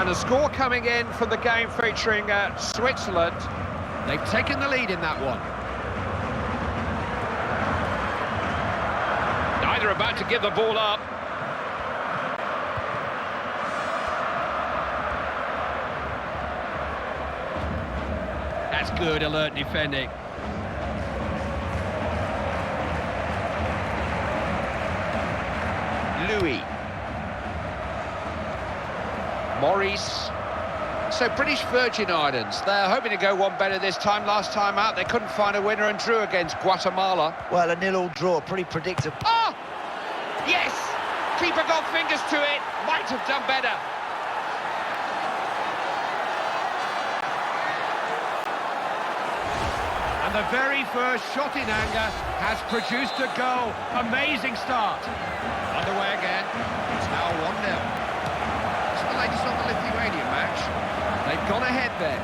And a score coming in from the game featuring Switzerland. They've taken the lead in that one. Neither about to give the ball up. That's good, alert defending. Louis. Maurice. So British Virgin Islands, they're hoping to go one better this time. Last time out, they couldn't find a winner and drew against Guatemala. Well, a 0-0 draw, pretty predictable. Oh! Yes! Keeper got fingers to it. Might have done better. And the very first shot in anger has produced a goal. Amazing start. Underway again. It's now 1-0. It's the latest on the Lithuania match. They've gone ahead there.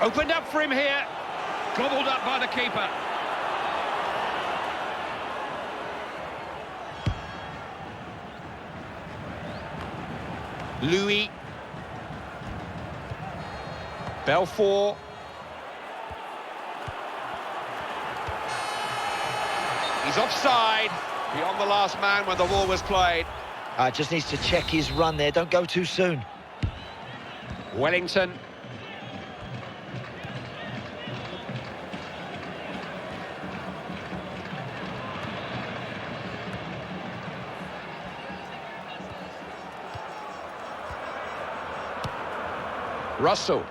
Opened up for him here. Gobbled up by the keeper. Louis. Belfort. He's offside. Beyond the last man when the ball was played. Just needs to check his run there. Don't go too soon. Wellington. Russell.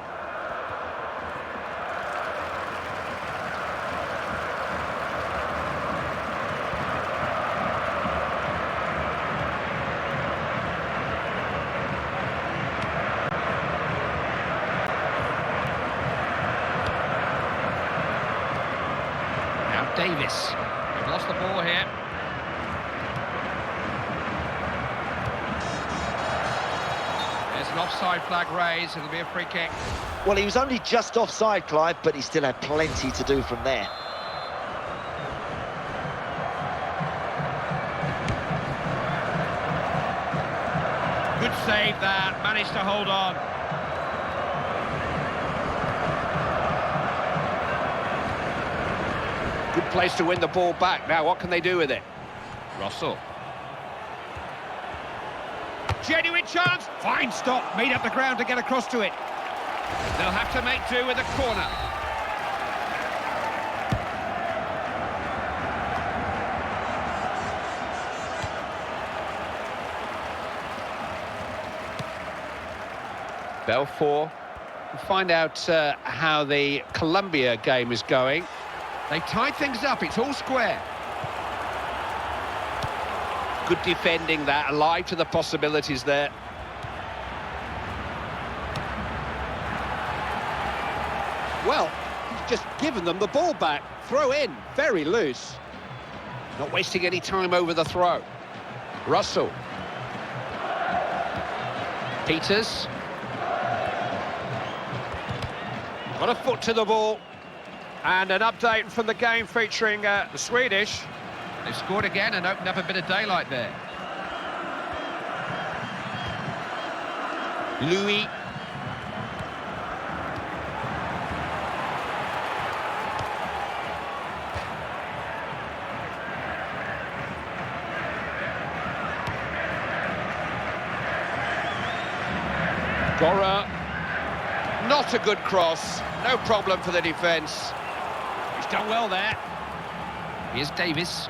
Now Davis. They've lost the ball here. There's an offside flag raised. It'll be a free kick. Well, he was only just offside, Clive, but he still had plenty to do from there. Good save that. Managed to hold on. Good place to win the ball back. Now, what can they do with it? Russell. Genuine chance. Fine stop. Made up the ground to get across to it. They'll have to make do with a corner. Belfort. We'll find out how the Colombia game is going. They've tied things up. It's all square. Good defending that, alive to the possibilities there. Well, he's just given them the ball back. Throw in, very loose. Not wasting any time over the throw. Russell. Peters. Got a foot to the ball. And an update from the game featuring the Swedish. They've scored again and opened up a bit of daylight there. Louis. Gora. Not a good cross. No problem for the defence. He's done well there. Here's Davis.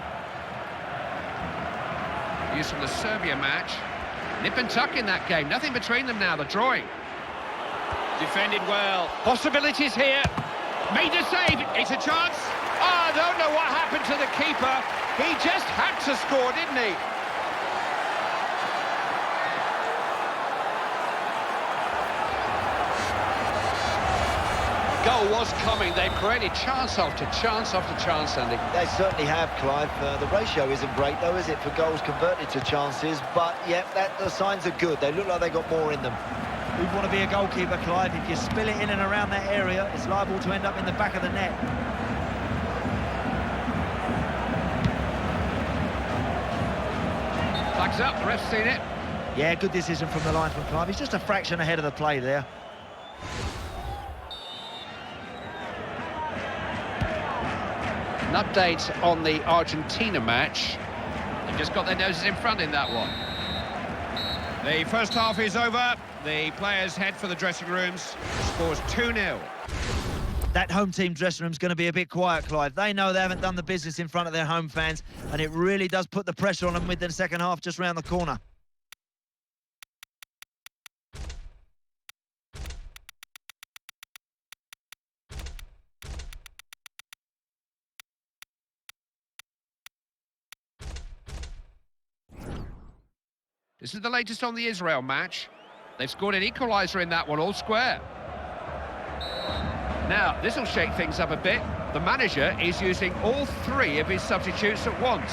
He's from the Serbia match. Nip and tuck in that game. Nothing between them now. The drawing. Defended well. Possibilities here. Made a save. It's a chance. I don't know what happened to the keeper. He just had to score, didn't he? Goal was coming. They've created chance after chance after chance, Andy. They certainly have, Clive. The ratio isn't great, though, is it, for goals converted to chances? But, yeah, the signs are good. They look like they got more in them. You'd want to be a goalkeeper, Clive. If you spill it in and around that area, it's liable to end up in the back of the net. Flags up, the ref's seen it. Yeah, good decision from the linesman, Clive. He's just a fraction ahead of the play there. An update on the Argentina match. They've just got their noses in front in that one. The first half is over. The players head for the dressing rooms. The score's 2-0. That home team dressing room's going to be a bit quiet, Clive. They know they haven't done the business in front of their home fans, and it really does put the pressure on them with the second half just round the corner. This is the latest on the Israel match. They've scored an equaliser in that one, all square. Now, this will shake things up a bit. The manager is using all three of his substitutes at once.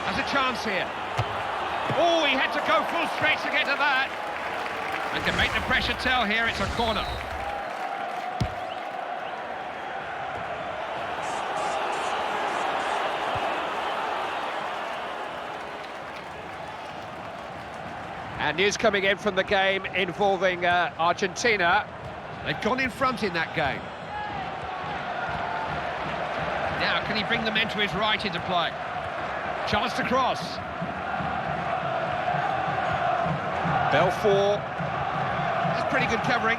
Has a chance here. Oh, he had to go full stretch to get to that. And can make the pressure tell here, it's a corner. And news coming in from the game involving Argentina. They've gone in front in that game. Now, can he bring the men to his right into play? Chance to cross. Belfort. That's pretty good covering.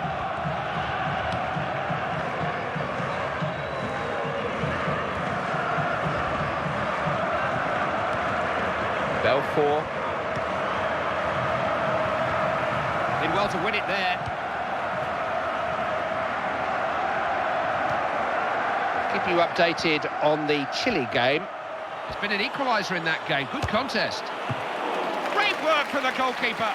Belfort. Did well to win it there. Keep you updated on the Chile game. There's been an equaliser in that game. Good contest. Great work from the goalkeeper.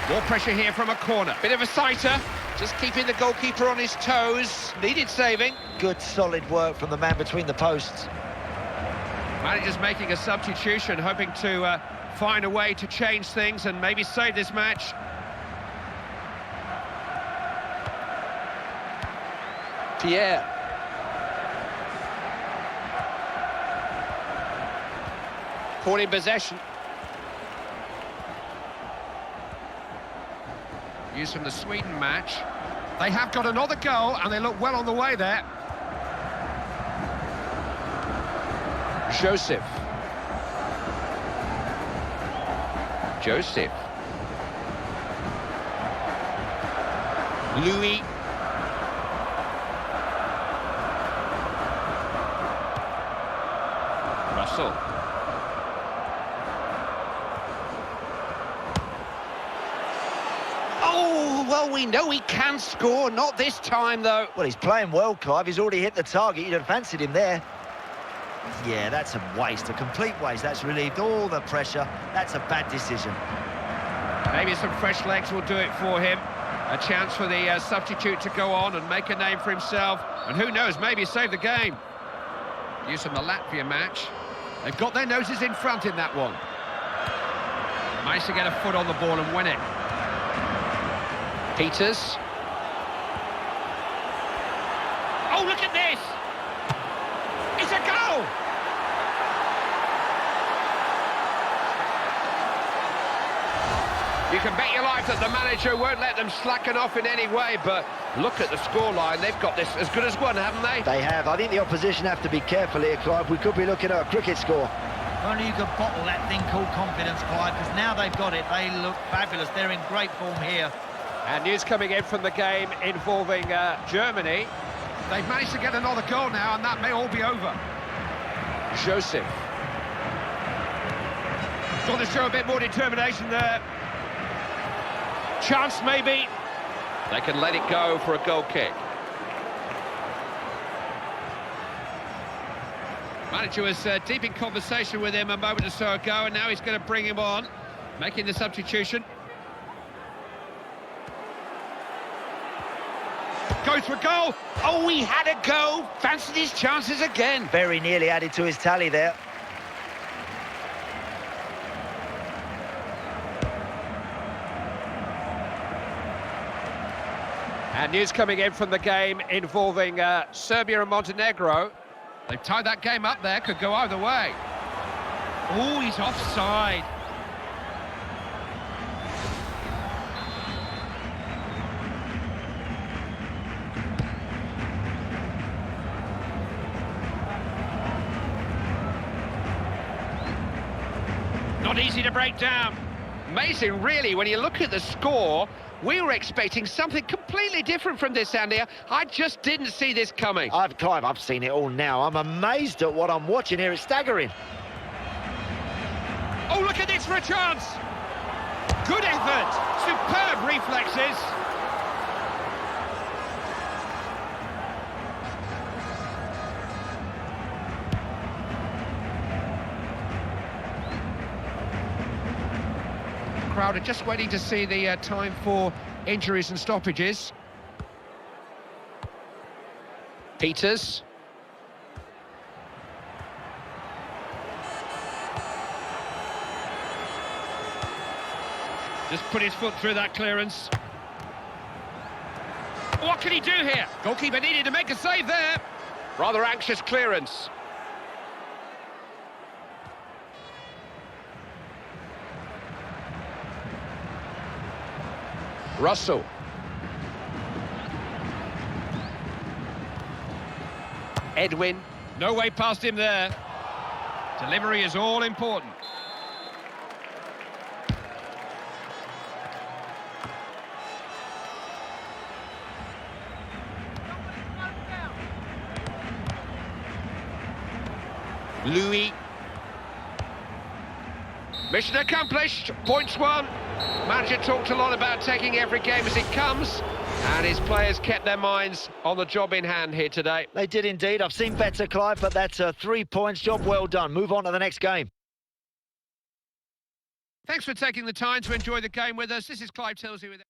More pressure here from a corner. Bit of a sighter, just keeping the goalkeeper on his toes. Needed saving. Good, solid work from the man between the posts. Manager's making a substitution, hoping to find a way to change things and maybe save this match. Pierre. Caught in possession. News from the Sweden match. They have got another goal and they look well on the way there. Joseph. Louis. Russell. Oh, well, we know he can score. Not this time, though. Well, he's playing well, Clive. He's already hit the target. You'd have fancied him there. Yeah, that's a waste, a complete waste. That's relieved all the pressure. That's a bad decision. Maybe some fresh legs will do it for him. A chance for the substitute to go on and make a name for himself. And who knows, maybe save the game. Use from the Latvia match. They've got their noses in front in that one. Managed to get a foot on the ball and win it. Peters. Oh, look at this! It's a goal! You can bet your life that the manager won't let them slacken off in any way, but look at the scoreline. They've got this as good as one, haven't they? They have. I think the opposition have to be careful here, Clive. We could be looking at a cricket score. Only you could bottle that thing called confidence, Clive, because now they've got it. They look fabulous. They're in great form here. And news coming in from the game involving Germany. They've managed to get another goal now, and that may all be over. Joseph. Got to show a bit more determination there. Chance, maybe. They can let it go for a goal kick. Manager was deep in conversation with him a moment or so ago, and now he's going to bring him on, making the substitution. Goes for a goal. Oh, he had a go. Fancied his chances again. Very nearly added to his tally there. And news coming in from the game involving Serbia and Montenegro. They've tied that game up there, could go either way. Oh, he's offside. Not easy to break down. Amazing, really, when you look at the score. We were expecting something completely different from this, Andy. I just didn't see this coming. Clive, I've seen it all now. I'm amazed at what I'm watching here. It's staggering. Oh, look at this for a chance. Good effort. Superb reflexes. Crowd are just waiting to see the time for injuries and stoppages. Peters. Just put his foot through that clearance. What can he do here? Goalkeeper needed to make a save there. Rather anxious clearance. Russell. Edwin. No way past him there. Delivery is all important. Louis. Mission accomplished. Points won. Manager talked a lot about taking every game as it comes, and his players kept their minds on the job in hand here today. They did indeed. I've seen better, Clive, but that's a 3 points job well done. Move on to the next game. Thanks for taking the time to enjoy the game with us. This is Clive Tilsey with...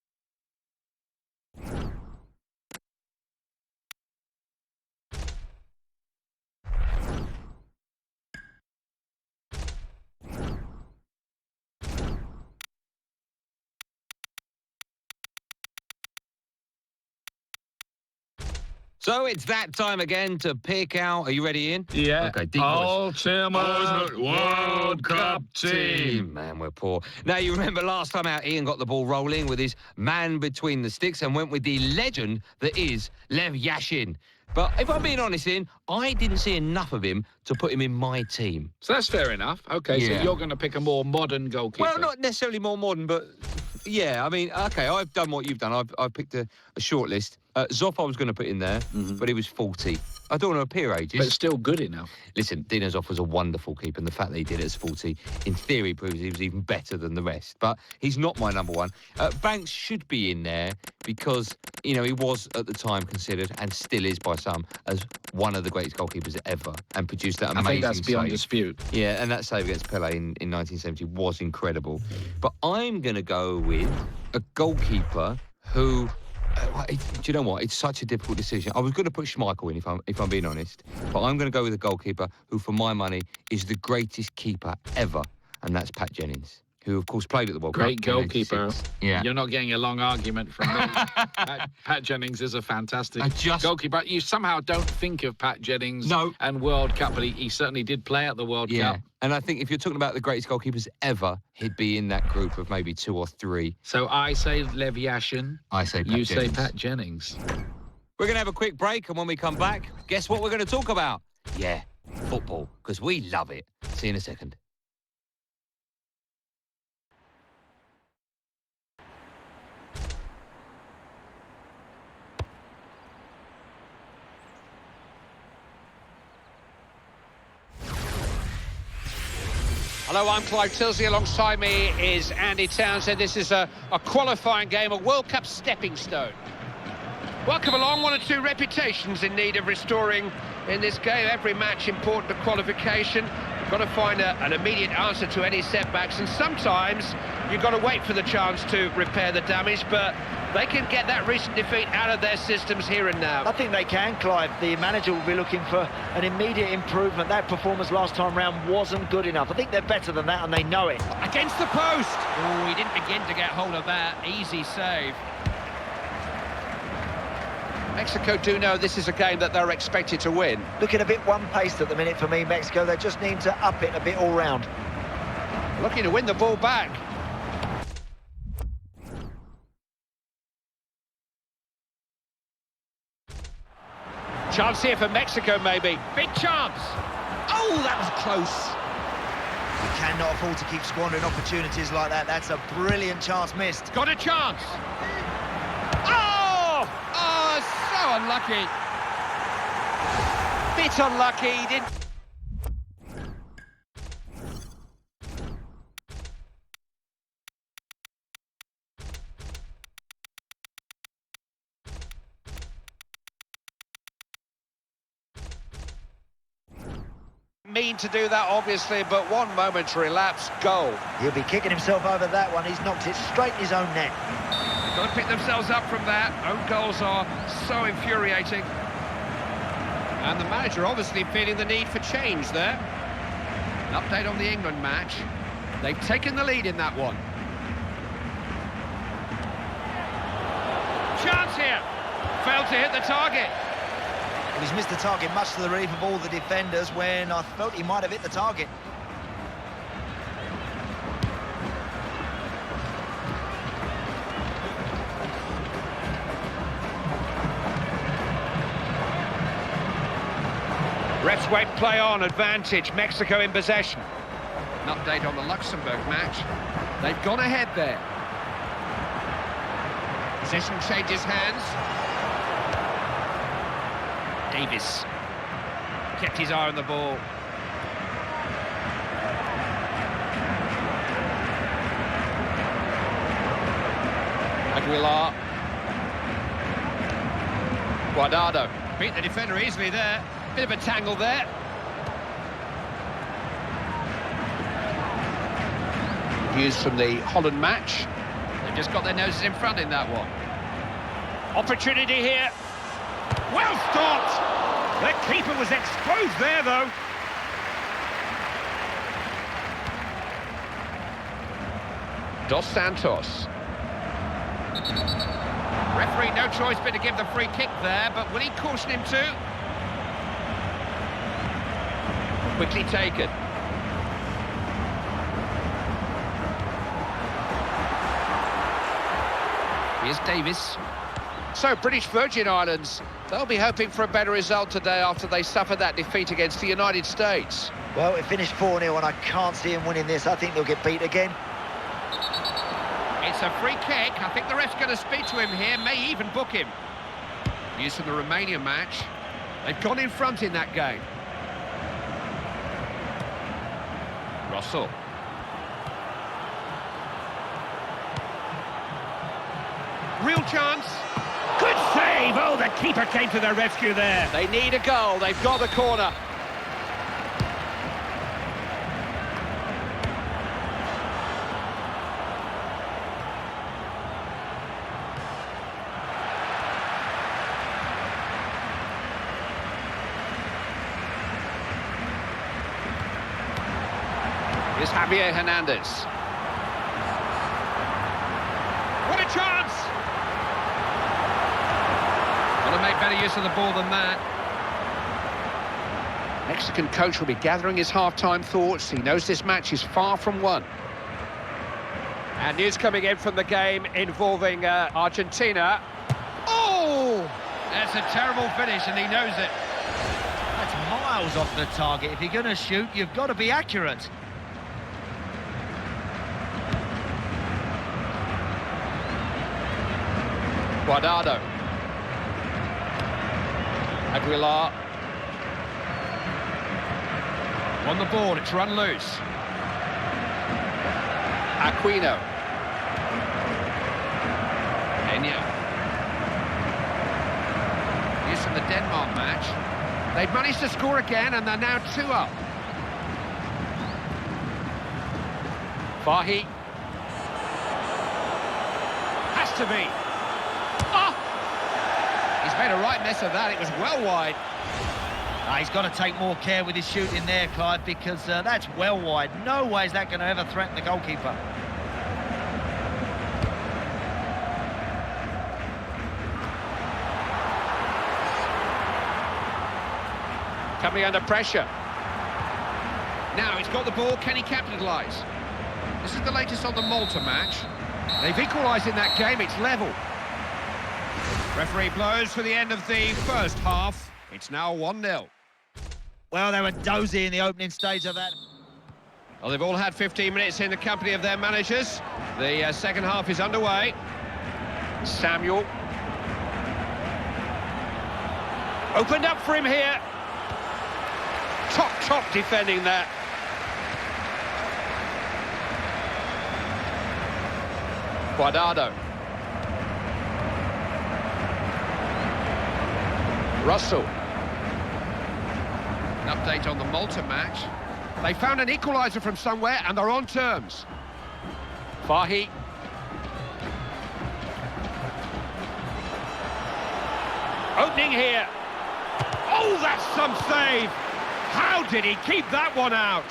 So it's that time again to pick out. Are you ready, Ian? Yeah. Okay, deep voice. Ultimate World Cup team. Man, we're poor. Now, you remember last time out, Ian got the ball rolling with his man between the sticks and went with the legend that is Lev Yashin. But if I'm being honest, Ian, I didn't see enough of him to put him in my team. So that's fair enough. Okay, Yeah. so you're going to pick a more modern goalkeeper. Well, not necessarily more modern, but yeah, I mean, okay, I've done what you've done. I've picked a short list. Zoff I was going to put in there, but he was 40. I don't want to appear ages. But still good enough. Listen, Dino Zoff was a wonderful keeper, and the fact that he did it as 40, in theory, proves he was even better than the rest. But he's not my number one. Banks should be in there because, you know, he was at the time considered, and still is by some, as one of the greatest goalkeepers ever, and produced that amazing I think that's beyond save. dispute. Yeah, and that save against Pele in 1970 was incredible. But I'm going to go with a goalkeeper who... do you know what? It's such a difficult decision. I was going to put Schmeichel in, if I'm being honest. But I'm going to go with a goalkeeper who, for my money, is the greatest keeper ever, and that's Pat Jennings, who, of course, played at the World Cup. Great goalkeeper. 86. Yeah. You're not getting a long argument from me. Pat Jennings is a fantastic goalkeeper. You somehow don't think of Pat Jennings and World Cup, but he certainly did play at the World Cup. And I think if you're talking about the greatest goalkeepers ever, he'd be in that group of maybe 2 or 3. So I say Lev Yashin. I say Pat Jennings. You say Pat Jennings. We're going to have a quick break, and when we come back, guess what we're going to talk about? Yeah, football, because we love it. See you in a second. Hello, I'm Clive Tilsey. Alongside me is Andy Townsend. This is a qualifying game, a World Cup stepping stone. Welcome along. 1 or 2 reputations in need of restoring in this game. Every match important to qualification. You've got to find an immediate answer to any setbacks, and sometimes you've got to wait for the chance to repair the damage, but they can get that recent defeat out of their systems here and now. I think they can, Clive. The manager will be looking for an immediate improvement. That performance last time round wasn't good enough. I think they're better than that, and they know it. Against the post. Oh, he didn't begin to get hold of that. Easy save. Mexico do know this is a game that they're expected to win. Looking a bit one-paced at the minute for me, Mexico. They just need to up it a bit all round. Looking to win the ball back. Chance here for Mexico, maybe. Big chance. Oh, that was close. You cannot afford to keep squandering opportunities like that. That's a brilliant chance missed. Got a chance. Oh! Oh, so unlucky. Bit unlucky, he didn't... mean to do that, obviously, but one momentary lapse, goal. He'll be kicking himself over that one. He's knocked it straight in his own net. Got to pick themselves up from that. Own goals are so infuriating. And the manager obviously feeling the need for change there. An update on the England match. They've taken the lead in that one. Chance here. Failed to hit the target. Well, he's missed the target, much to the relief of all the defenders, when I felt he might have hit the target. Refs wait, play on, advantage, Mexico in possession. An update on the Luxembourg match. They've gone ahead there. Possession changes hands. Davis kept his eye on the ball. Aguilar. Guardado beat the defender easily there. Bit of a tangle there. Views from the Holland match. They've just got their noses in front in that one. Opportunity here. Well stopped! The keeper was exposed there, though. Dos Santos. Referee, no choice but to give the free kick there, but will he caution him too? Quickly taken. Here's Davis. So, British Virgin Islands, they'll be hoping for a better result today after they suffered that defeat against the United States. Well, it finished 4-0 and I can't see him winning this. I think they'll get beat again. It's a free kick. I think the ref's going to speak to him here, may even book him. News from the Romania match. They've gone in front in that game. Russell. Real chance. Good save! Oh, the keeper came to their rescue there. They need a goal. They've got the corner. Here's Javier Hernandez. What a chance! Want to make better use of the ball than that. Mexican coach will be gathering his half-time thoughts. He knows this match is far from won. And news coming in from the game involving Argentina. Oh! That's a terrible finish and he knows it. That's miles off the target. If you're going to shoot, you've got to be accurate. Guardado. Aguilar. On the ball, it's run loose. Aquino. Enya. Here's from the Denmark match. They've managed to score again and they're now 2 up. Fahy. Has to be. He's made a right mess of that. It was well wide. He's got to take more care with his shooting there, Clive, because that's well wide. No way is that going to ever threaten the goalkeeper. Coming under pressure. Now he's got the ball, can he capitalise? This is the latest on the Malta match. They've equalised in that game, it's level. Referee blows for the end of the first half. It's now 1-0. Well, they were dozy in the opening stage of that. Well, they've all had 15 minutes in the company of their managers. The second half is underway. Samuel. Opened up for him here. Top defending that. Guardado. Russell. An update on the Malta match. They found an equaliser from somewhere and they're on terms. Fahy. Opening here. Oh, that's some save. How did he keep that one out?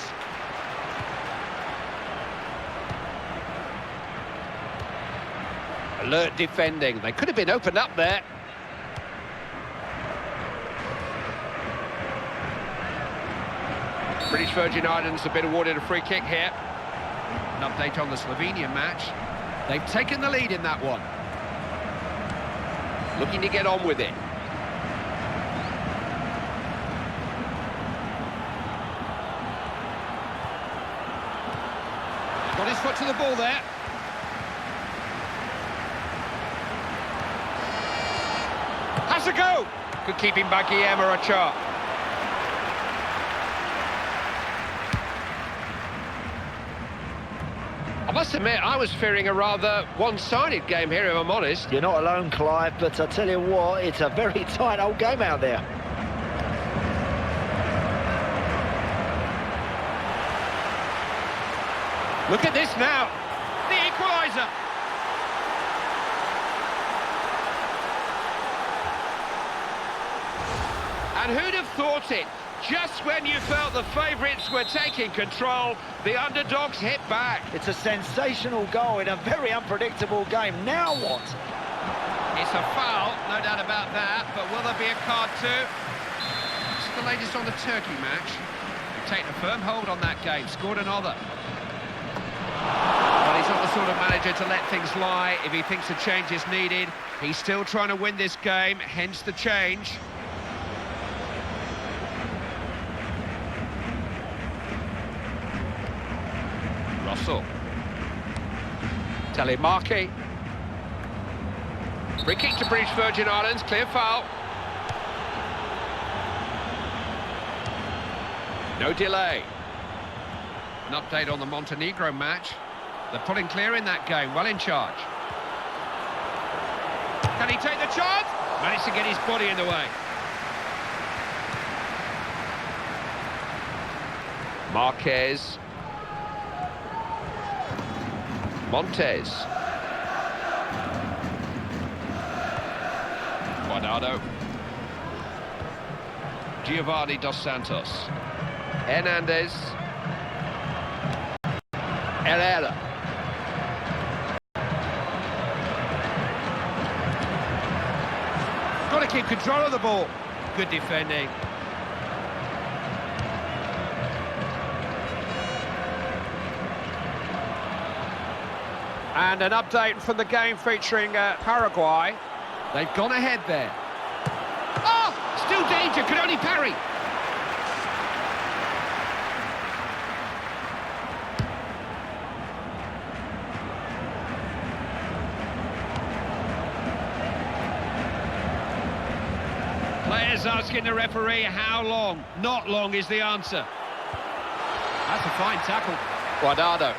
Alert defending. They could have been opened up there. British Virgin Islands have been awarded a free kick here. An update on the Slovenia match. They've taken the lead in that one. Looking to get on with it. Got his foot to the ball there. Has a go! Good keeping by Guillermo Ochoa. I must admit, I was fearing a rather one-sided game here, if I'm honest. You're not alone, Clive, but I tell you what, it's a very tight old game out there. Look at this now. The equaliser. And who'd have thought it? Just when you felt the favourites were taking control, the underdogs hit back. It's a sensational goal in a very unpredictable game. Now what? It's a foul, no doubt about that, but will there be a card too? This is the latest on the Turkey match. They've taken a firm hold on that game, scored another. Well, he's not the sort of manager to let things lie if he thinks a change is needed. He's still trying to win this game, hence the change. Russell. Telemarki. Free kick to British Virgin Islands, clear foul. No delay. An update on the Montenegro match. They're pulling clear in that game, well in charge. Can he take the chance? Managed to get his body in the way. Marquez. Montes. Guardado. Giovanni Dos Santos. Hernandez. Herrera. Got to keep control of the ball. Good defending. And an update from the game featuring Paraguay. They've gone ahead there. Oh! Still danger, could only parry. Players asking the referee how long. Not long is the answer. That's a fine tackle. Guardado.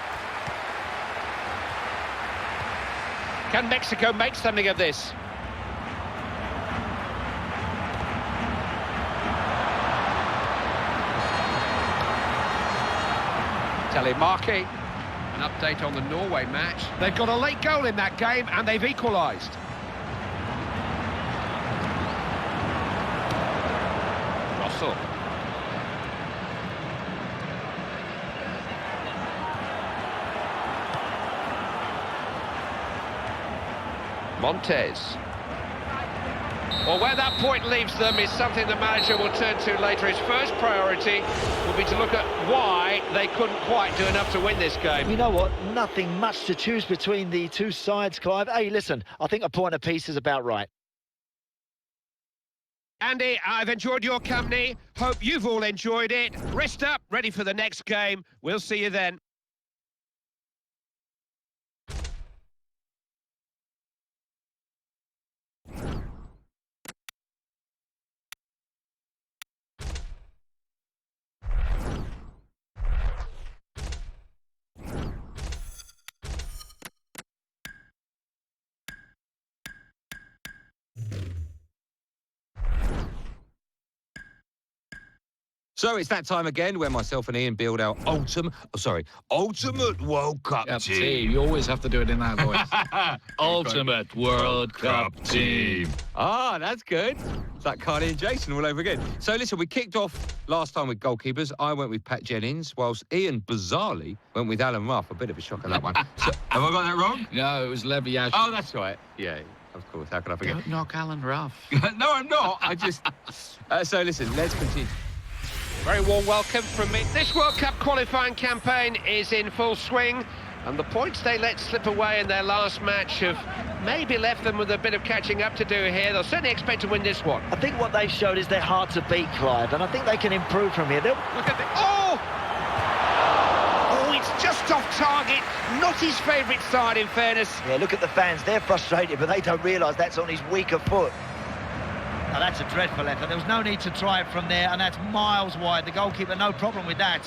Can Mexico make something of this? Telemarki. An update on the Norway match. They've got a late goal in that game and they've equalised. Russell. Montes. Well, where that point leaves them is something the manager will turn to later. His first priority will be to look at why they couldn't quite do enough to win this game. You know what? Nothing much to choose between the two sides, Clive. Hey, listen, I think a point apiece is about right. Andy, I've enjoyed your company. Hope you've all enjoyed it. Rest up, ready for the next game. We'll see you then. So it's that time again where myself and Ian build our ultimate World Cup team. You always have to do it in that voice. Ultimate World Cup team. Ah, that's good. It's like Carly and Jason all over again. So listen, we kicked off last time with goalkeepers. I went with Pat Jennings, whilst Ian bizarrely went with Alan Ruff. A bit of a shock on that one. So, have I got that wrong? No, it was Levy Ash. Oh, that's right. Yeah, of course. How could I forget? Don't knock Alan Ruff. No, I'm not. I just... so listen, let's continue. Very warm welcome from me. This World Cup qualifying campaign is in full swing, and the points they let slip away in their last match have maybe left them with a bit of catching up to do here. They'll certainly expect to win this one. I think what they've showed is they're hard to beat, Clive, and I think they can improve from here. Look at the... Oh! Oh, it's just off target. Not his favourite side, in fairness. Yeah, look at the fans. They're frustrated, but they don't realise that's on his weaker foot. Now, that's a dreadful effort. There was no need to try it from there, and that's miles wide. The goalkeeper, no problem with that.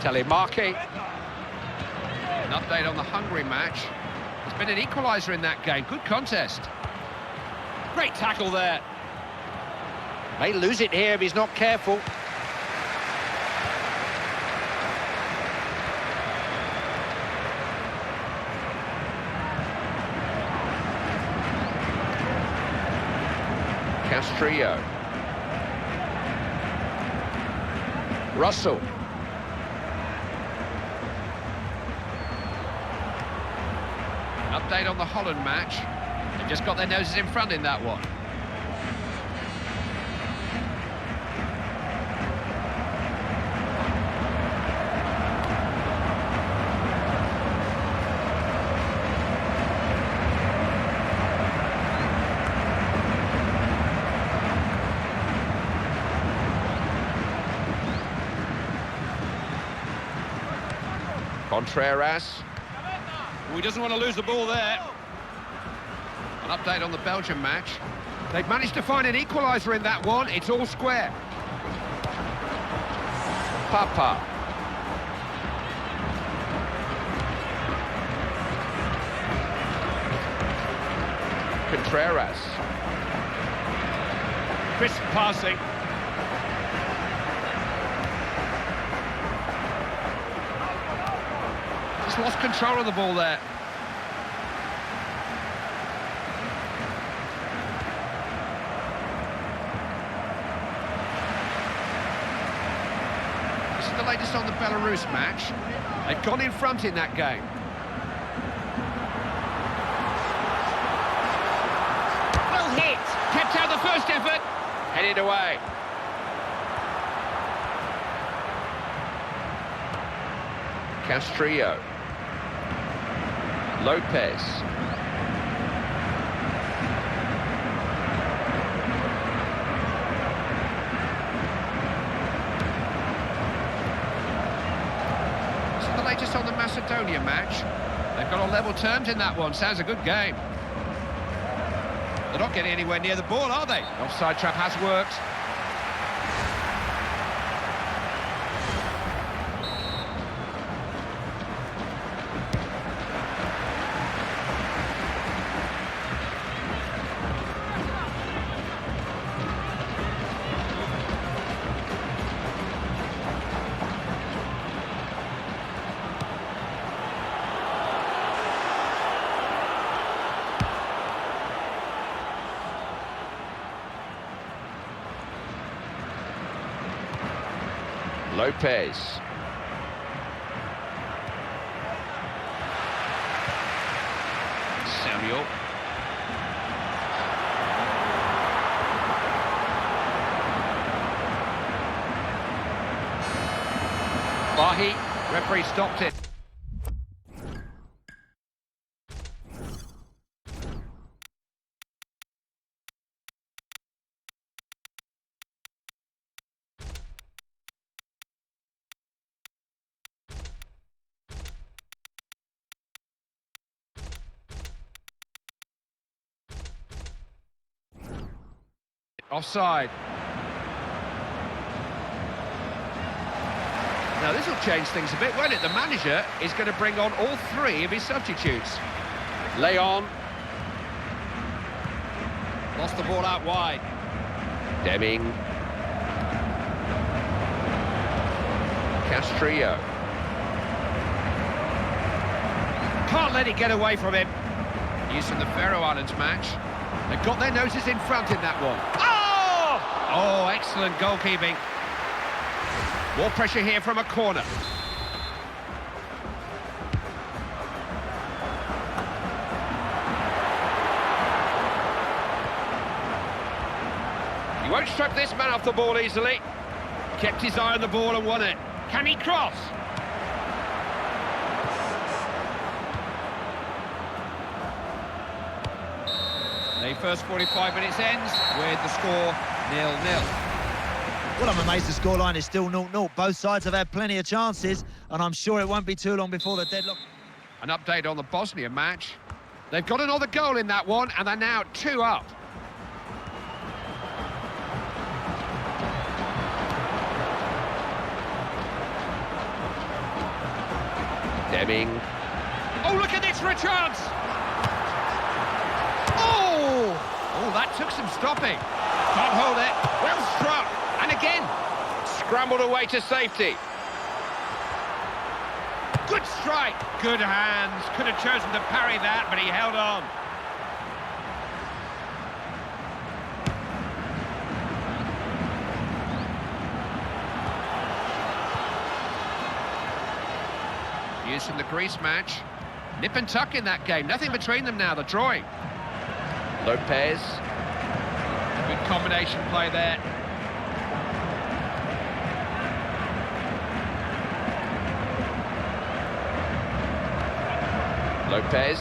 Telemarki. An update on the Hungary match. There's been an equaliser in that game. Good contest. Great tackle there. May lose it here if he's not careful. Castrillo. Russell. An update on the Holland match. They've just got their noses in front in that one. Contreras. Oh, he doesn't want to lose the ball there. An update on the Belgium match. They've managed to find an equaliser in that one. It's all square. Papa. Contreras. Crisp passing. Just lost control of the ball there. This is the latest on the Belarus match. They've gone in front in that game. Well hit! Kept out the first effort. Headed away. Castrillo. Lopez. This is the latest on the Macedonia match. They've got on level terms in that one. Sounds a good game. They're not getting anywhere near the ball, are they? Offside trap has worked. Lopez. Samuel. Mahi, referee stopped it. Offside. Now this will change things a bit, won't it? The manager is going to bring on all three of his substitutes. Leon. Lost the ball out wide. Deming. Castrillo. Can't let it get away from him. Use from the Faroe Islands match. They've got their noses in front in that one. Oh! Oh, excellent goalkeeping. More pressure here from a corner. He won't strip this man off the ball easily. Kept his eye on the ball and won it. Can he cross? The first 45 minutes ends with the score 0-0. Well, I'm amazed the scoreline is still 0-0. Both sides have had plenty of chances, and I'm sure it won't be too long before the deadlock. An update on the Bosnia match. They've got another goal in that one, and they're now 2 up. Deming. Oh, look at this for a chance! Oh! Oh, that took some stopping. Can't hold it. Well struck. And again. Scrambled away to safety. Good strike. Good hands. Could have chosen to parry that, but he held on. Use from the Greece match. Nip and tuck in that game. Nothing between them now. They're drawing. Lopez. Good combination play there. Lopez.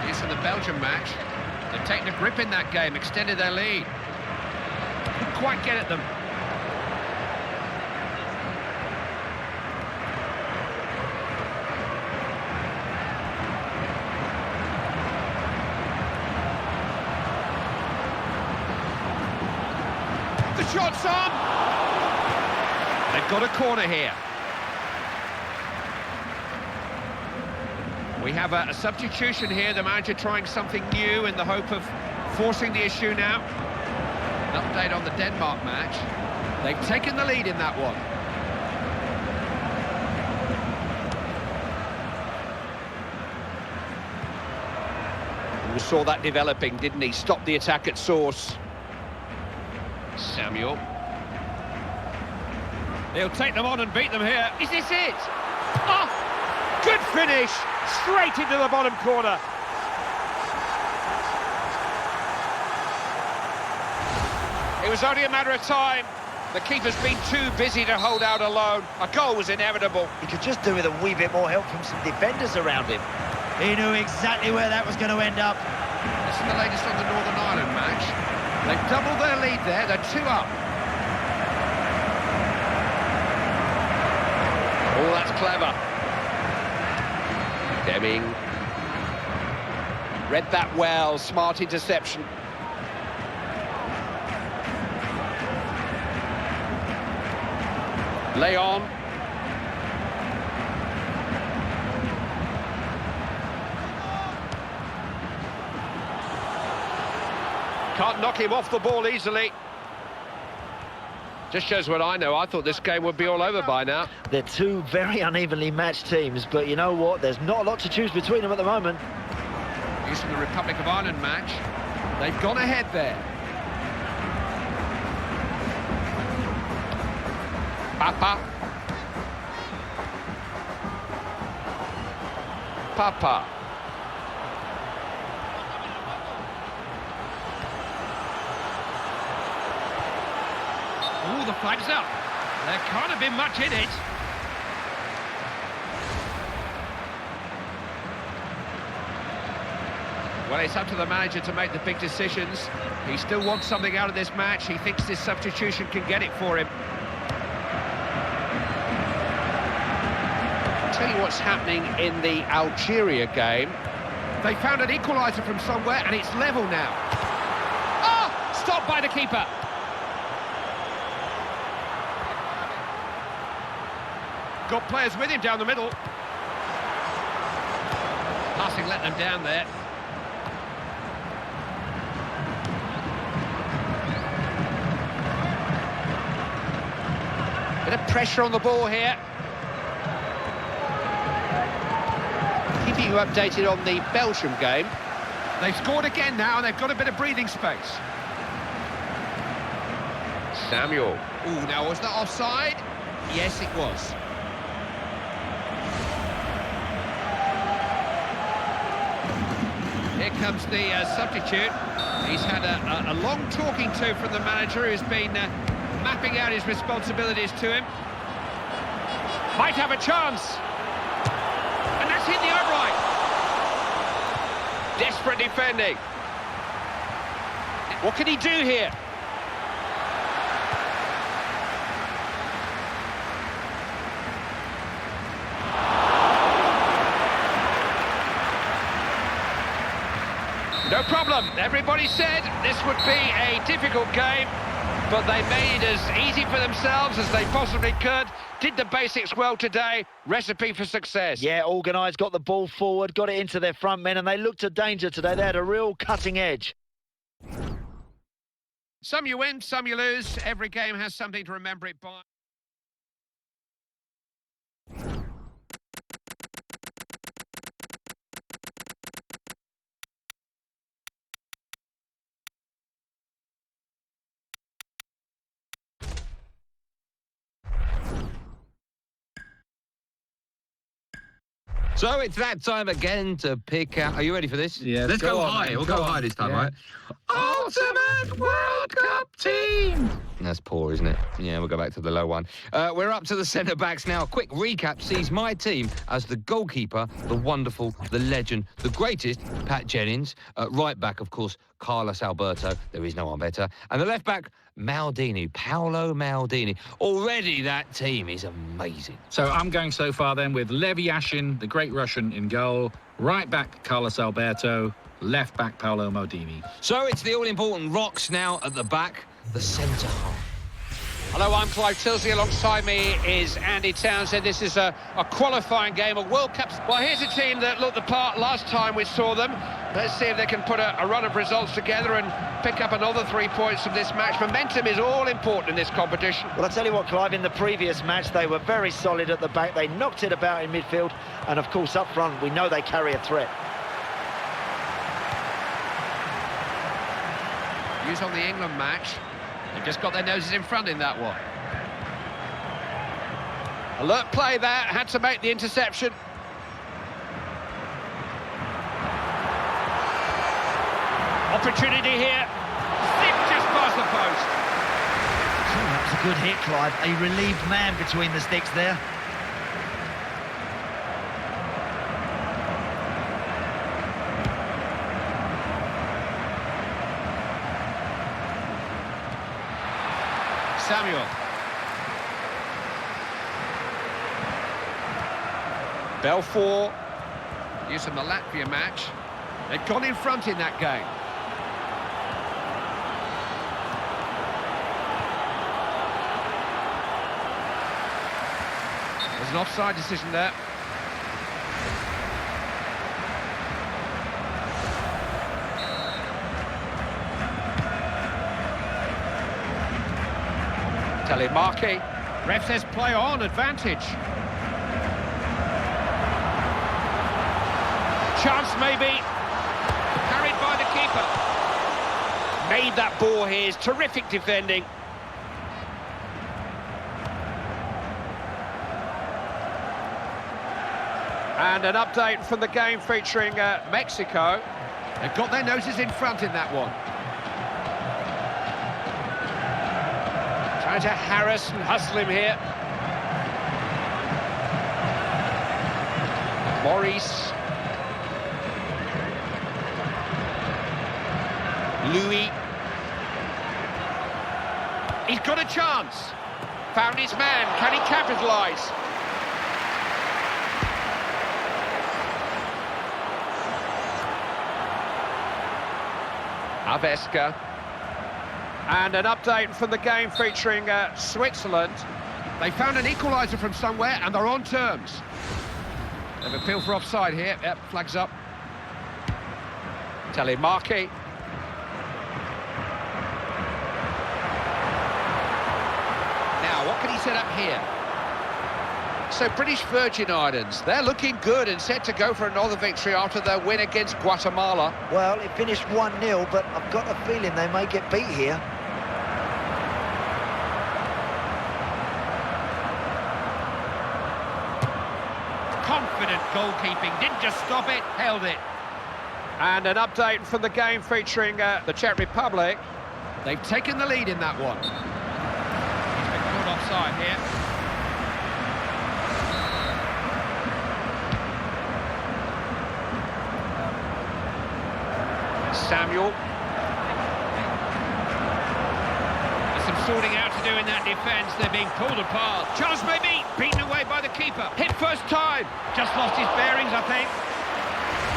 Use from the Belgium match. They've taken a grip in that game, extended their lead. Couldn't quite get at them. The shot's on! They've got a corner here. We have a substitution here, the manager trying something new in the hope of forcing the issue now. An update on the Denmark match. They've taken the lead in that one. We saw that developing, didn't he? Stopped the attack at source. Samuel. He'll take them on and beat them here. Is this it? Oh! Good finish! Straight into the bottom corner. It was only a matter of time. The keeper's been too busy to hold out alone. A goal was inevitable. He could just do with a wee bit more help from some defenders around him. He knew exactly where that was going to end up. This is the latest on the Northern Ireland match. They've doubled their lead there. They're 2 up. Oh, that's clever. Deming. Read that well. Smart interception. Leon. Can't knock him off the ball easily. Just shows what I know. I thought this game would be all over by now. They're two very unevenly matched teams, but you know what? There's not a lot to choose between them at the moment. Use from the Republic of Ireland match. They've gone ahead there. Papa. Papa. Oh, the flag's up. There can't have been much in it. Well, it's up to the manager to make the big decisions. He still wants something out of this match. He thinks this substitution can get it for him. I'll tell you what's happening in the Algeria game. They found an equaliser from somewhere, and it's level now. Ah! Stopped by the keeper. Got players with him down the middle. Passing let them down there. Bit of pressure on the ball here. Keeping you updated on the Belgium game. They've scored again now, and they've got a bit of breathing space. Samuel. Ooh, now was that offside? Yes, it was. Here comes the substitute. He's had a long talking to from the manager, who's been mapping out his responsibilities to him. Might have a chance. And that's hit the upright. Desperate defending. What can he do here? No problem. Everybody said this would be a difficult game, but they made it as easy for themselves as they possibly could. Did the basics well today. Recipe for success. Yeah, organised, got the ball forward, got it into their front men, and they looked a danger today. They had a real cutting edge. Some you win, some you lose. Every game has something to remember it by. So it's that time again to pick out. Are you ready for this? Yeah, Let's go on, high. mate. We'll Go go on. high this time, Yeah. right? Ultimate World Cup team. That's poor, isn't it? Yeah, we'll go back to the low one. We're up to the centre-backs now. Quick recap sees my team as the goalkeeper, the wonderful, the legend, the greatest, Pat Jennings. Right back, of course, Carlos Alberto. There is no one better. And the left back, Maldini, Paolo Maldini. Already that team is amazing. So I'm going so far then with Lev Yashin, the great Russian, in goal. Right back, Carlos Alberto. Left back, Paolo Maldini. So it's the all-important Rocks now at the back, the centre half. Hello, I'm Clive Tilsley. Alongside me is Andy Townsend. This is a qualifying game, a World Cup. Well, here's a team that looked the part last time we saw them. Let's see if they can put a run of results together and pick up another 3 points from this match. Momentum is all important in this competition. Well, I tell you what, Clive, in the previous match, they were very solid at the back. They knocked it about in midfield. And, of course, up front, we know they carry a threat. Views on the England match. They've just got their noses in front in that one. Alert play there, had to make the interception. Opportunity here. Zipped just past the post. Oh, that was a good hit, Clive. A relieved man between the sticks there. Samuel. Belfort. Use from the Latvia match. They've gone in front in that game. There's an offside decision there. Telemarki. Ref says play on, advantage. Chance maybe. Carried by the keeper. Made that ball here. Terrific defending. And an update from the game featuring Mexico. They've got their noses in front in that one. Trying to harass and hustle him here. Maurice. Louis. He's got a chance. Found his man. Can he capitalise? Aveska. And an update from the game featuring Switzerland. They found an equaliser from somewhere and they're on terms. They've appealed for offside here. Yep, flags up. Telemarki. Now, what can he set up here? So British Virgin Islands, they're looking good and set to go for another victory after their win against Guatemala. Well, it finished 1-0, but I've got a feeling they may get beat here. Confident goalkeeping, didn't just stop it, held it. And an update from the game featuring the Czech Republic. They've taken the lead in that one. He's been caught offside here. Samuel. There's some sorting out to do in that defence. They're being pulled apart. Chance maybe, beaten away by the keeper. Hit first time. Just lost his bearings, I think.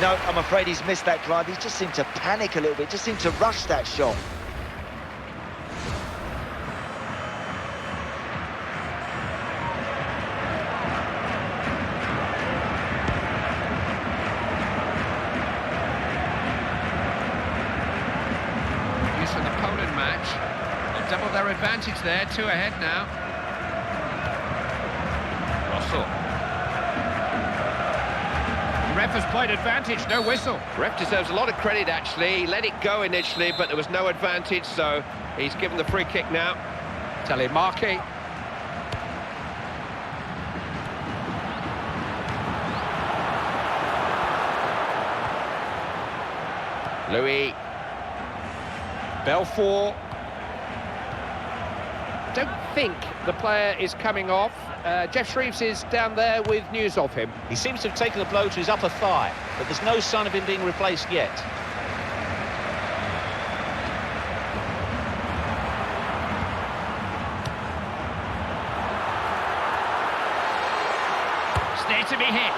No, I'm afraid he's missed that, Clive. He just seemed to panic a little bit, just seemed to rush that shot. From the Poland match. They've doubled their advantage there, 2 ahead now. Russell. The ref has played advantage, no whistle. Ref deserves a lot of credit, actually. He let it go initially, but there was no advantage, so he's given the free kick now. Telemarki. Louis. Belfort. Don't think the player is coming off. Jeff Shreves is down there with news of him. He seems to have taken a blow to his upper thigh, but there's no sign of him being replaced yet. It's there to be hit.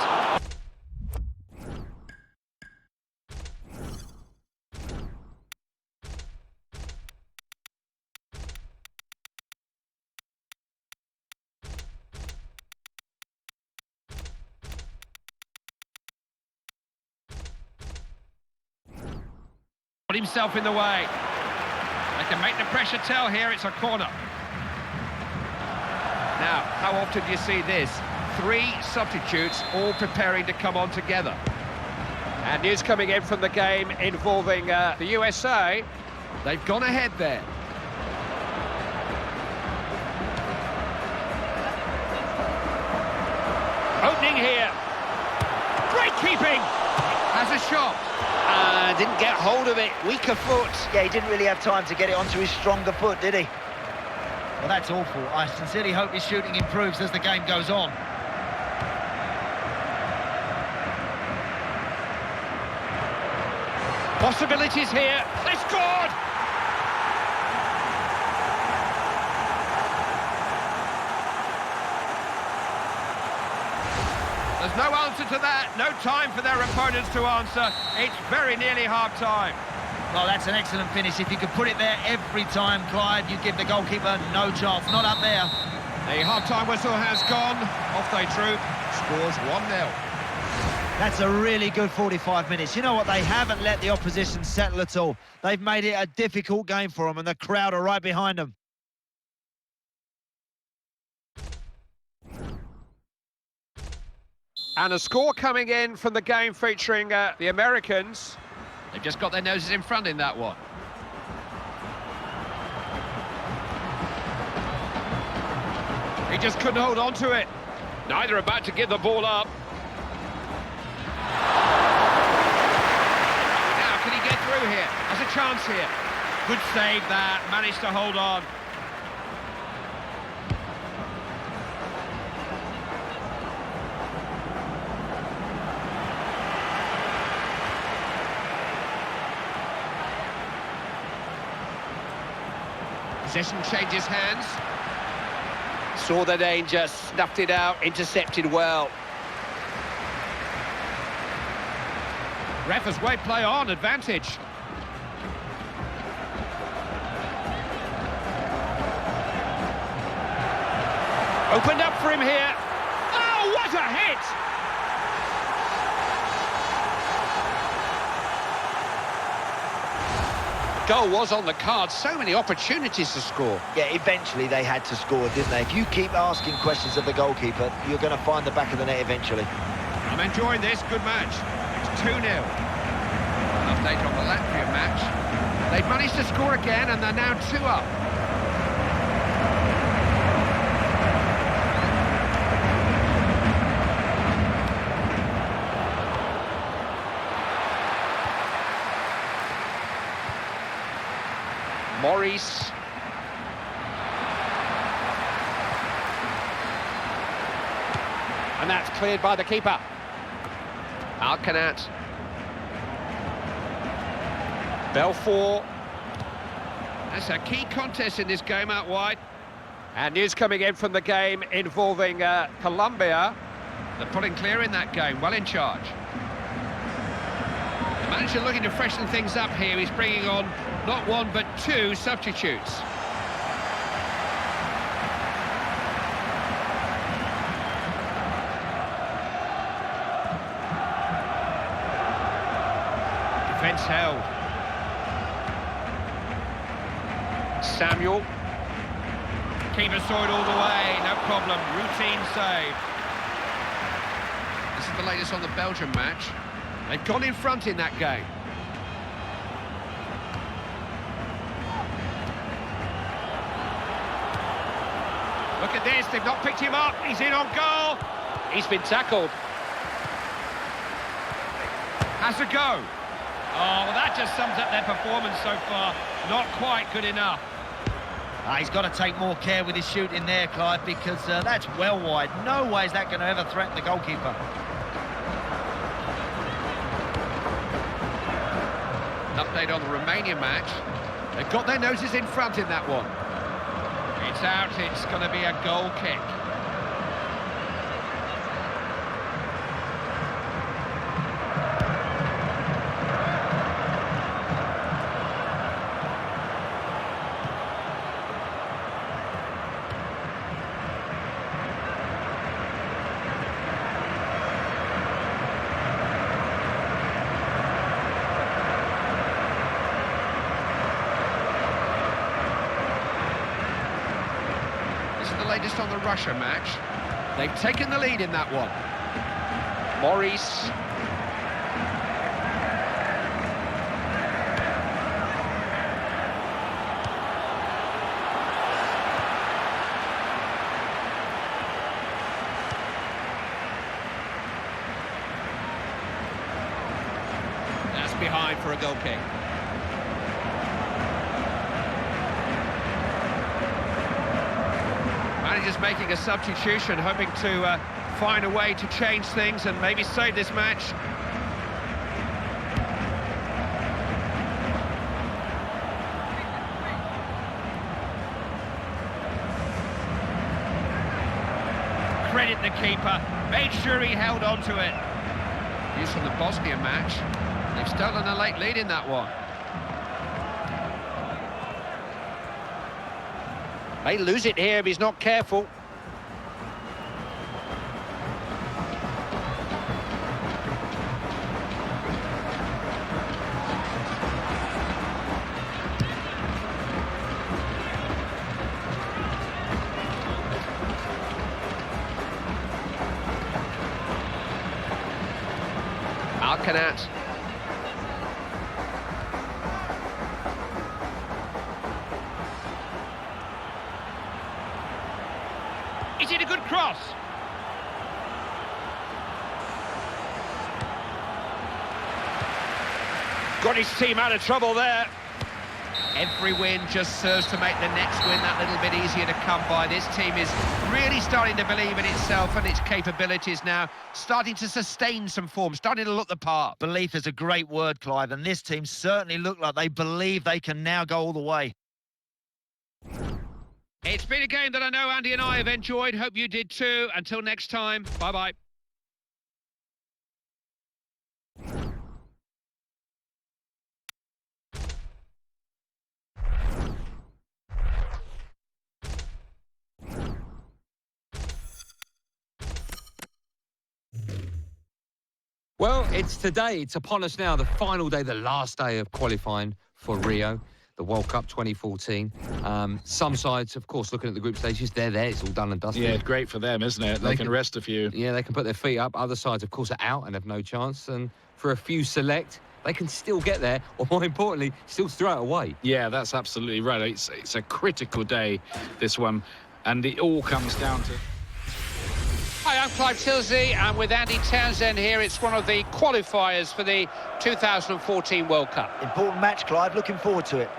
Put himself in the way. They can make the pressure tell here, it's a corner. Now, how often do you see this? 3 substitutes all preparing to come on together. And news coming in from the game involving the USA. They've gone ahead there. Opening here. Great keeping! Has a shot. Didn't get hold of it. Weaker foot. Yeah, he didn't really have time to get it onto his stronger foot, did he? Well, that's awful. I sincerely hope his shooting improves as the game goes on. Possibilities here. They scored! There's no answer to that. No time for their opponents to answer. It's very nearly half-time. Well, that's an excellent finish. If you could put it there every time, Clive, you give the goalkeeper no chance. Not up there. The half-time whistle has gone. Off they troop. Scores 1-0. That's a really good 45 minutes. You know what? They haven't let the opposition settle at all. They've made it a difficult game for them, and the crowd are right behind them. And a score coming in from the game featuring the Americans. They've just got their noses in front in that one. He just couldn't hold on to it. Neither about to give the ball up. chance here. Good save that, managed to hold on. Possession changes hands. Saw the danger, snuffed it out, intercepted well. Ref has way play on, advantage. Opened up for him here. Oh, what a hit! Goal was on the card, so many opportunities to score. Yeah, eventually they had to score, didn't they? If you keep asking questions of the goalkeeper, you're going to find the back of the net eventually. I'm enjoying this, good match. It's 2-0. An update on the Latvia match. They've managed to score again and they're now 2 up. Maurice. And that's cleared by the keeper. Alkanat. Belfort. That's a key contest in this game out wide. And news coming in from the game involving Colombia. They're pulling clear in that game, well in charge. The manager looking to freshen things up here. He's bringing on not 1 but 2 substitutes. Defence held. Samuel. Keeper saw it all the way, no problem. Routine save. This is the latest on the Belgium match. They've gone in front in that game. Look at this, they've not picked him up. He's in on goal. He's been tackled. Has a go. Oh, well, that just sums up their performance so far. Not quite good enough. He's got to take more care with his shooting there, Clive, because that's well wide. No way is that going to ever threaten the goalkeeper. An update on the Romania match. They've got their noses in front in that one. It's out, it's going to be a goal kick. Latest on the Russia match. They've taken the lead in that one. Maurice. That's behind for a goal kick. Manager's making a substitution, hoping to find a way to change things and maybe save this match. Credit the keeper, made sure he held on to it. News from the Bosnia match. They've stolen a late lead in that one. May lose it here if he's not careful. Alkanat. Is it a good cross? Got his team out of trouble there. Every win just serves to make the next win that little bit easier to come by. This team is really starting to believe in itself and its capabilities now, starting to sustain some form, starting to look the part. Belief is a great word, Clive, and this team certainly look like they believe they can now go all the way. It's been a game that I know Andy and I have enjoyed. Hope you did too. Until next time, bye-bye. Well, it's today. It's upon us now, the final day, the last day of qualifying for Rio, the World Cup 2014. Some sides, of course, looking at the group stages, they're there. It's all done and dusted. Yeah, great for them, isn't it? They can rest a few. Yeah, they can put their feet up. Other sides, of course, are out and have no chance. And for a few select, they can still get there, or more importantly, still throw it away. Yeah, that's absolutely right. It's a critical day, this one, and it all comes down to... Hi, I'm Clive Tilsey, and with Andy Townsend here, it's one of the qualifiers for the 2014 World Cup. Important match, Clive. Looking forward to it.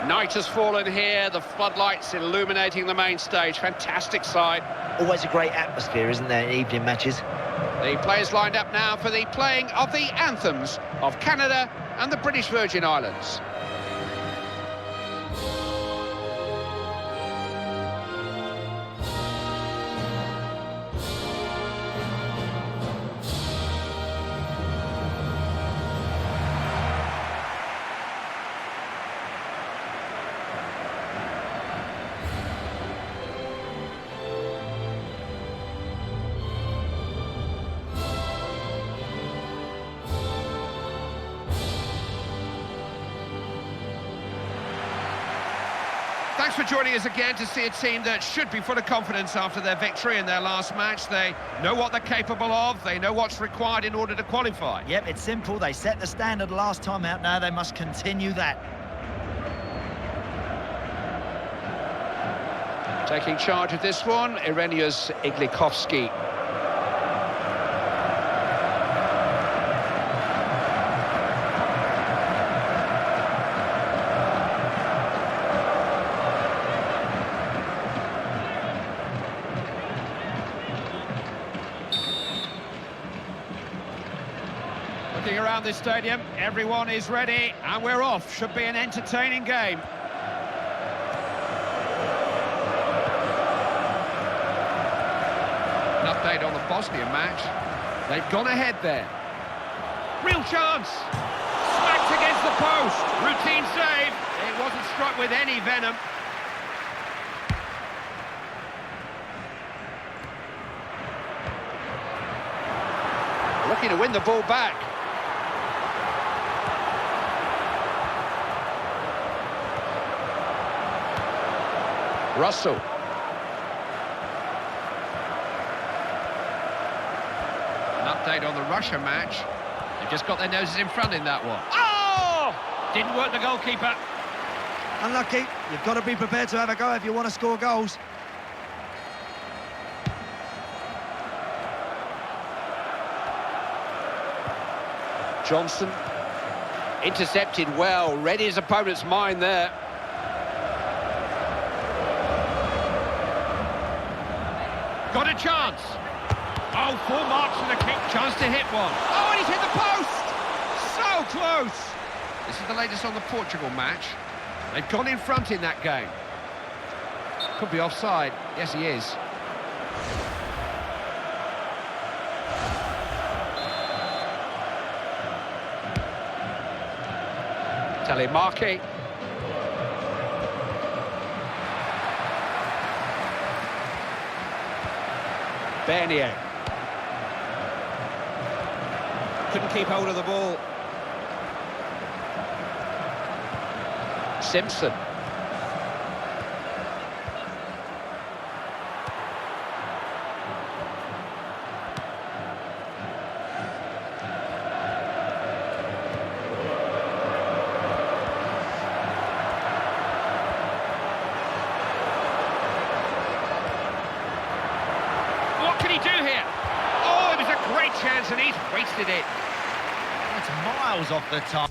Night has fallen here, the floodlights illuminating the main stage. Fantastic sight. Always a great atmosphere, isn't there, in evening matches? The players lined up now for the playing of the anthems of Canada and the British Virgin Islands. Thanks for joining us again to see a team that should be full of confidence after their victory in their last match. They know what they're capable of, they know what's required in order to qualify. Yep, it's simple. They set the standard last time out. Now they must continue that. Taking charge of this one, Irenius Iglikovsky. Looking around this stadium, everyone is ready, and we're off. Should be an entertaining game. An update on the Bosnian match. They've gone ahead there. Real chance! Smacked against the post. Routine save. It wasn't struck with any venom. Looking to win the ball back. Russell. An update on the Russia match. They've just got their noses in front in that one. Oh! Didn't work the goalkeeper. Unlucky. You've got to be prepared to have a go if you want to score goals. Johnson. Intercepted well. Read his opponent's mind there. Got a chance. Oh, full marks for the kick. Chance to hit one. Oh, and he's hit the post! So close! This is the latest on the Portugal match. They've gone in front in that game. Could be offside. Yes, he is. Telemarki. Bernier. Couldn't keep hold of the ball. Simpson. What can he do here? Oh, it was a great chance and he's wasted it. That's miles off the top.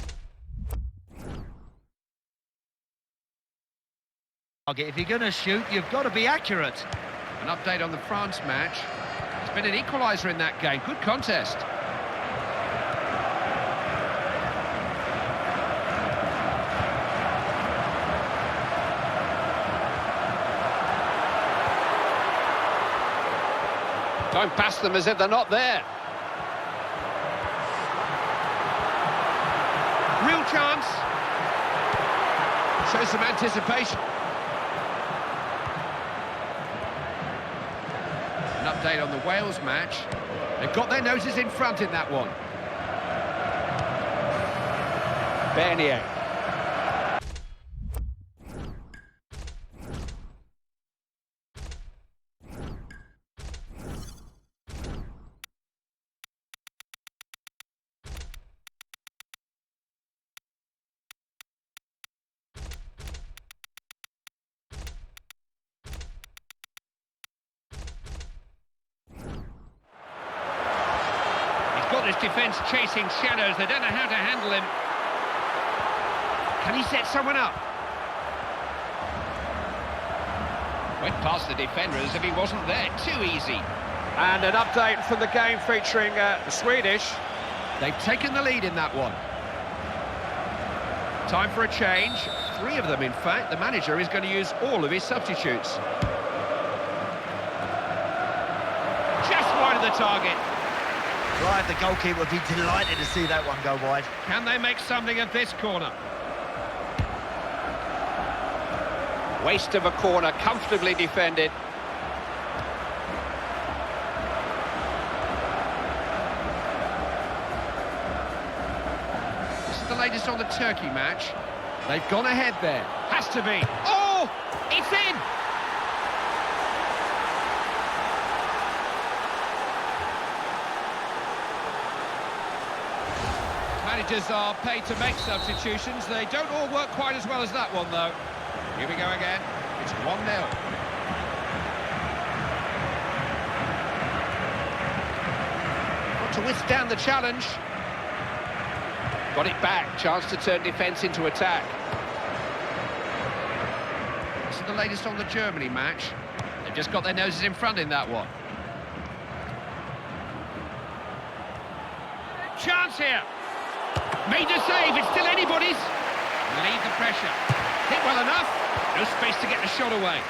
If you're going to shoot, you've got to be accurate. An update on the France match. It's been an equaliser in that game. Good contest. Don't pass them as if they're not there. Real chance. Shows some anticipation. An update on the Wales match. They've got their noses in front in that one. Bernier. Got this defence chasing shadows. They don't know how to handle him. Can he set someone up? Went past the defender as if he wasn't there. Too easy. And an update from the game featuring the Swedish. They've taken the lead in that one. Time for a change. 3 of them, in fact. The manager is going to use all of his substitutes. Just wide of the target. Clive, the goalkeeper, would be delighted to see that one go wide. Can they make something of this corner? Waste of a corner, comfortably defended. This is the latest on the Turkey match. They've gone ahead there. Has to be. Oh! It's in! Managers are paid to make substitutions. They don't all work quite as well as that one, though. Here we go again. It's 1-0. Got to withstand the challenge. Got it back. Chance to turn defence into attack. This is the latest on the Germany match. They've just got their noses in front in that one. Chance here. Made the save, it's still anybody's. Lead the pressure. Hit well enough. No space to get the shot away.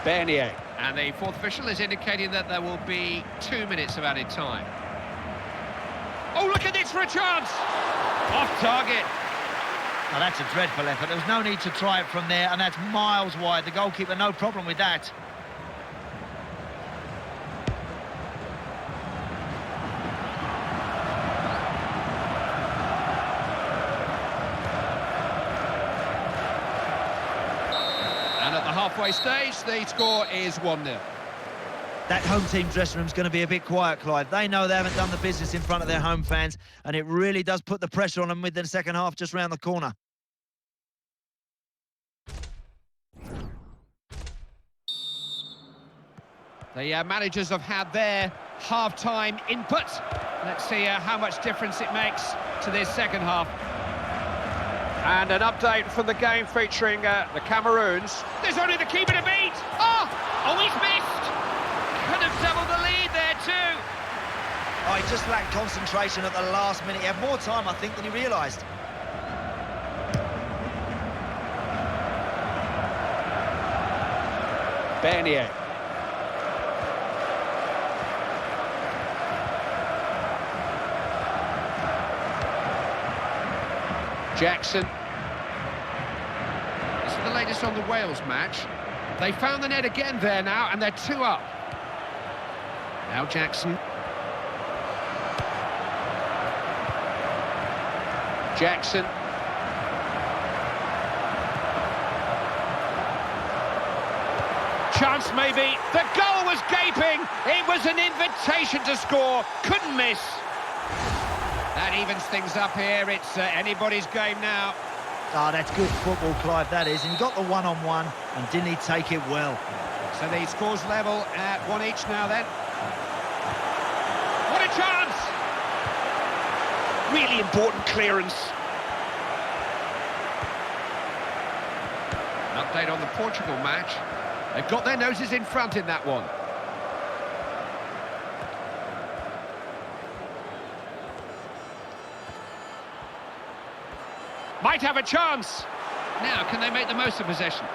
Bernier. And the fourth official is indicating that there will be 2 minutes of added time. Oh, look at this for a chance. Off target. Now, that's a dreadful effort. There was no need to try it from there, and that's miles wide. The goalkeeper, no problem with that. Halfway stage, the score is 1-0. That home team dressing room's going to be a bit quiet, Clive. They know they haven't done the business in front of their home fans, and it really does put the pressure on them with the second half just round the corner. The managers have had their half-time input. Let's see how much difference it makes to this second half. And an update from the game featuring the Cameroons. There's only the keeper to beat. Oh, he's missed. Could have doubled the lead there too. Oh, he just lacked concentration at the last minute. He had more time, I think, than he realised. Bernier. Jackson. This is the latest on the Wales match. They found the net again there now, and they're 2 up. Now Jackson. Jackson. Chance maybe. The goal was gaping. It was an invitation to score. Couldn't miss. That evens things up here. It's anybody's game now. Oh, that's good football, Clive, that is. And he got the one-on-one, and didn't he take it well? So the score's level at 1 each now then. What a chance! Really important clearance. update on the Portugal match. They've got their noses in front in that one. Might have a chance. Now, can they make the most of possession?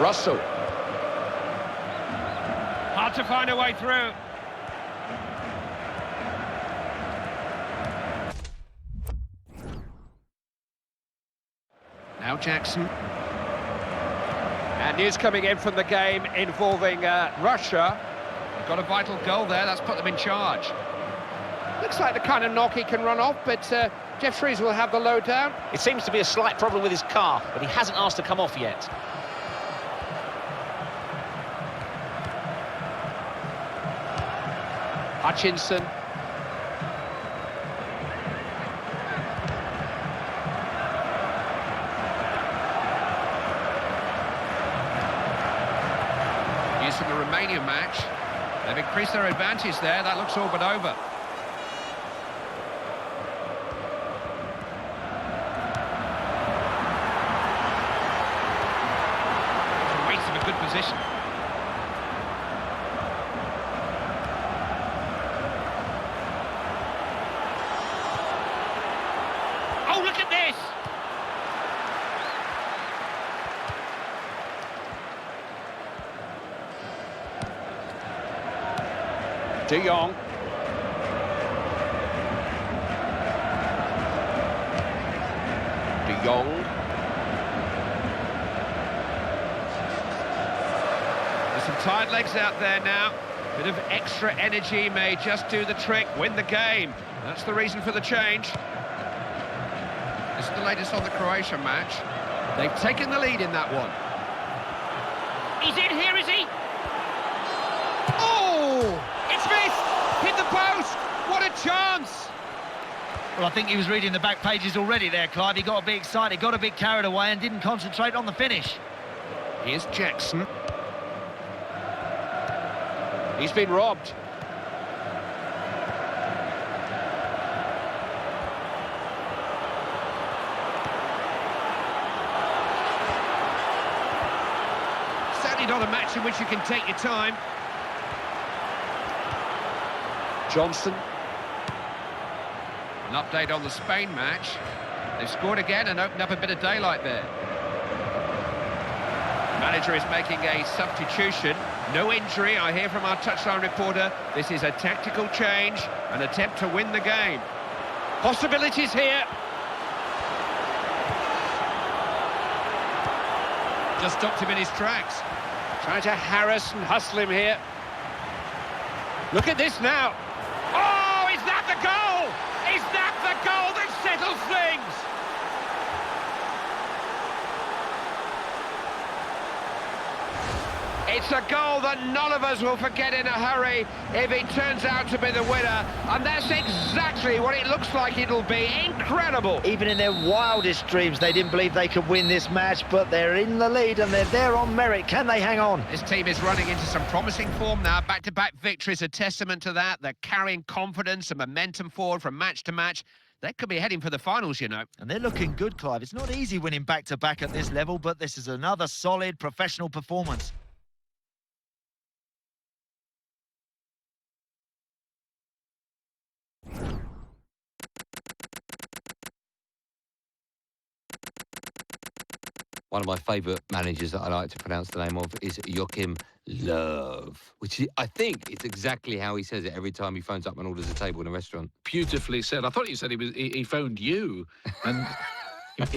Russell. Hard to find a way through. Now Jackson. And news coming in from the game involving Russia. Got a vital goal there, that's put them in charge. Looks like the kind of knock he can run off, but Jeff Shreves will have the lowdown. It seems to be a slight problem with his car, but he hasn't asked to come off yet. Hutchinson. News from the Romanian match. They've increased their advantage there. That looks all but over. It's a waste of a good position. Oh, look at this! De Jong. De Jong. There's some tired legs out there now. Bit of extra energy may just do the trick, win the game. That's the reason for the change. This is the latest on the Croatia match. They've taken the lead in that one. He's in here, is he? Oh! It's missed! Hit the post! What a chance! Well, I think he was reading the back pages already there, Clive. He got a bit excited, got a bit carried away and didn't concentrate on the finish. Here's Jackson. He's been robbed. Certainly not a match in which you can take your time. Johnson. An update on the Spain match. They've scored again and opened up a bit of daylight there. The manager is making a substitution. No injury, I hear from our touchline reporter. This is a tactical change, an attempt to win the game. Possibilities here. Just stopped him in his tracks. Trying to harass and hustle him here. Look at this now. Oh, is that the goal? Is that the goal that settles things? It's a goal that none of us will forget in a hurry if it turns out to be the winner. And that's exactly what it looks like it'll be. Incredible. Even in their wildest dreams, they didn't believe they could win this match, but they're in the lead and they're there on merit. Can they hang on? This team is running into some promising form now. Back-to-back victories, a testament to that. They're carrying confidence and momentum forward from match to match. They could be heading for the finals, you know. And they're looking good, Clive. It's not easy winning back-to-back at this level, but this is another solid professional performance. One of my favourite managers that I like to pronounce the name of is Joachim Löw, which I think it's exactly how he says it every time he phones up and orders a table in a restaurant. Beautifully said. I thought you said he phoned you. And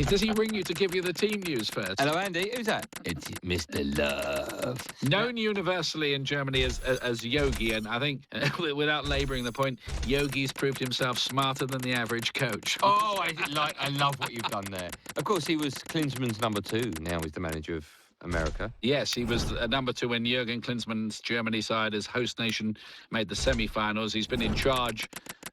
does he ring you to give you the team news first? Hello, Andy. Who's that? It's Mr. Löw. Known universally in Germany as Yogi, and I think, without labouring the point, Yogi's proved himself smarter than the average coach. Oh, I love what you've done there. Of course, he was Klinsmann's number 2. Now he's the manager of America. Yes, he was number 2 when Jurgen Klinsmann's Germany side as host nation made the semi-finals. He's been in charge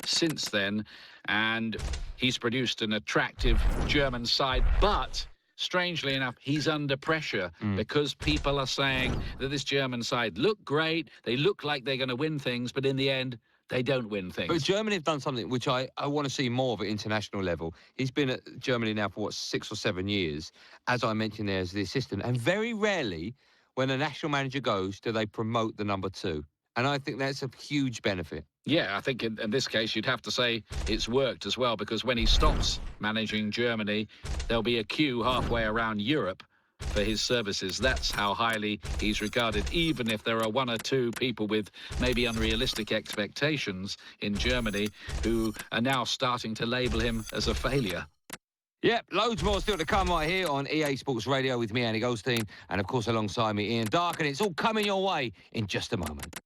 since then, and he's produced an attractive German side, but strangely enough, he's under pressure because people are saying that this German side look great, they look like they're going to win things, but in the end, they don't win things. But Germany have done something which I want to see more of at international level. He's been at Germany now for, 6 or 7 years, as I mentioned there, as the assistant. And very rarely, when a national manager goes, do they promote the number 2. And I think that's a huge benefit. Yeah, I think in this case, you'd have to say it's worked as well, because when he stops managing Germany, there'll be a queue halfway around Europe for his services. That's how highly he's regarded, even if there are 1 or 2 people with maybe unrealistic expectations in Germany who are now starting to label him as a failure. Yep, loads more still to come right here on EA Sports Radio with me, Andy Goldstein, and of course alongside me, Ian Dark, and it's all coming your way in just a moment.